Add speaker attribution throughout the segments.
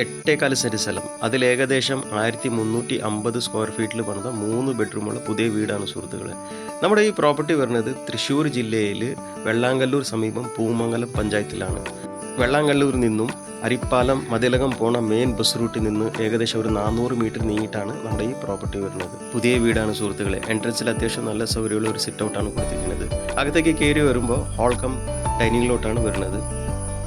Speaker 1: 8.4 cent സ്ഥലം. അതിൽ ഏകദേശം 1350 സ്ക്വയർ ഫീറ്റിൽ പണിത 3 ബെഡ്റൂമുള്ള പുതിയ വീടാണ് സുഹൃത്തുക്കളെ. നമ്മുടെ ഈ പ്രോപ്പർട്ടി വരുന്നത് തൃശ്ശൂർ ജില്ലയിൽ വെള്ളാങ്കല്ലൂർ സമീപം പൂമംഗലം പഞ്ചായത്തിലാണ്. വെള്ളാങ്കല്ലൂരിൽ നിന്നും അരിപ്പാലം മതിലകം പോണ മെയിൻ ബസ് റൂട്ടിൽ നിന്ന് ഏകദേശം ഒരു 400 മീറ്റർ നീങ്ങിയിട്ടാണ് നമ്മുടെ ഈ പ്രോപ്പർട്ടി വരുന്നത്. പുതിയ വീടാണ് സുഹൃത്തുക്കളെ. എൻട്രൻസിൽ അത്യാവശ്യം നല്ല സൗകര്യമുള്ള ഒരു സിറ്റ് ഔട്ടാണ് കൊടുത്തിരിക്കുന്നത്. അകത്തേക്ക് കയറി വരുമ്പോൾ ഹാൾ കം ഡൈനിങ്ങിലോട്ടാണ് വരുന്നത്.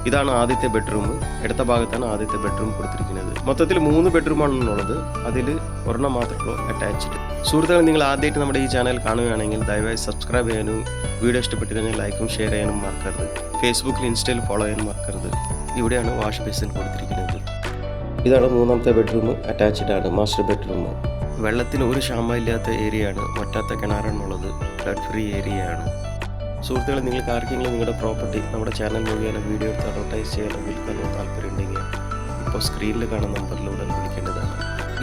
Speaker 1: ഇതാണ് ആദ്യത്തെ ബെഡ്റൂം. ഇടത്ത ഭാഗത്താണ് ആദ്യത്തെ ബെഡ്റൂം കൊടുത്തിരിക്കുന്നത്. മൊത്തത്തിൽ 3 ബെഡ്റൂമാണുള്ളത്. അതിൽ ഒരെണ്ണം മാത്രമേ അറ്റാച്ച്ഡ്. സുഹൃത്തുക്കളെ, നിങ്ങൾ ആദ്യമായിട്ട് നമ്മുടെ ഈ ചാനൽ കാണുകയാണെങ്കിൽ ദയവായി സബ്സ്ക്രൈബ് ചെയ്യാനും വീഡിയോ ഇഷ്ടപ്പെട്ട് കഴിഞ്ഞാൽ ലൈക്കും ഷെയർ ചെയ്യാനും മറക്കരുത്. ഫേസ്ബുക്കിൽ ഇൻസ്റ്റയിൽ ഫോളോ ചെയ്യാനും മറക്കരുത്. ഇവിടെയാണ് വാഷ് ബേസിൻ കൊടുത്തിരിക്കുന്നത്. ഇതാണ് 3ാമത്തെ ബെഡ്റൂം. അറ്റാച്ച്ഡ് ആണ്, മാസ്റ്റർ ബെഡ്റൂം. വെള്ളത്തിന് ഒരു ക്ഷാമമില്ലാത്ത ഏരിയയാണ്. വറ്റാത്ത കിണറാണുള്ളത്. ഫ്ലഡ് ഫ്രീ ഏരിയയാണ്. സുഹൃത്തുക്കളെ, നിങ്ങൾക്ക് ആർക്കെങ്കിലും നിങ്ങളുടെ പ്രോപ്പർട്ടി നമ്മുടെ ചാനൽ മുഖേന വീഡിയോ എടുത്ത് അഡ്വർട്ടൈസ് ചെയ്യാനോ വിൽക്കാനോ താല്പര്യമുണ്ടെങ്കിൽ ഇപ്പോൾ സ്ക്രീനിൽ കാണുന്ന നമ്പറിലൂടെ വിളിക്കേണ്ടതാണ്.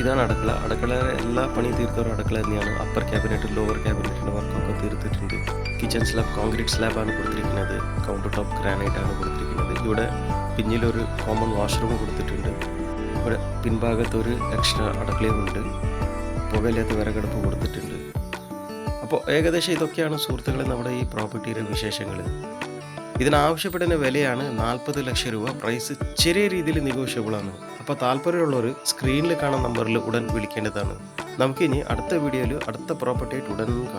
Speaker 1: ഇതാണ് അടുക്കള. അടുക്കള എല്ലാ പണി തീർത്തൊരു അടുക്കള തന്നെയാണ്. അപ്പർ ക്യാബിനറ്റ്, ലോവർ ക്യാബിനറ്റിൻ്റെ വർക്കൊക്കെ തീർത്തിട്ടുണ്ട്. കിച്ചൺ സ്ലാബ് കോൺക്രീറ്റ് സ്ലാബാണ് കൊടുത്തിരിക്കുന്നത്. കൗണ്ടർ ടോപ്പ് ഗ്രാനൈറ്റ് ആണ് കൊടുത്തിരിക്കുന്നത്. ഇവിടെ പിന്നിലൊരു കോമൺ വാഷ്റൂം കൊടുത്തിട്ടുണ്ട്. ഇവിടെ പിൻഭാഗത്തൊരു എക്സ്ട്രാ അടുക്കളയുമുണ്ട്. പുകയില്ലാത്ത വിറകടുപ്പ് കൊടുത്തിട്ടുണ്ട്. അപ്പോൾ ഏകദേശം ഇതൊക്കെയാണ് സുഹൃത്തുക്കളെ നമ്മുടെ ഈ പ്രോപ്പർട്ടിയുടെ വിശേഷങ്ങൾ. ഇതിനാവശ്യപ്പെടുന്ന വിലയാണ് 40 ലക്ഷം രൂപ. പ്രൈസ് ചെറിയ രീതിയിൽ നെഗോഷ്യബിളാണ്. അപ്പോൾ താല്പര്യമുള്ളവർ സ്ക്രീനിൽ കാണുന്ന നമ്പറിൽ ഉടൻ വിളിക്കേണ്ടതാണ്. നമുക്കിനി അടുത്ത വീഡിയോയിൽ അടുത്ത പ്രോപ്പർട്ടിയായിട്ട് ഉടൻ കാണാം.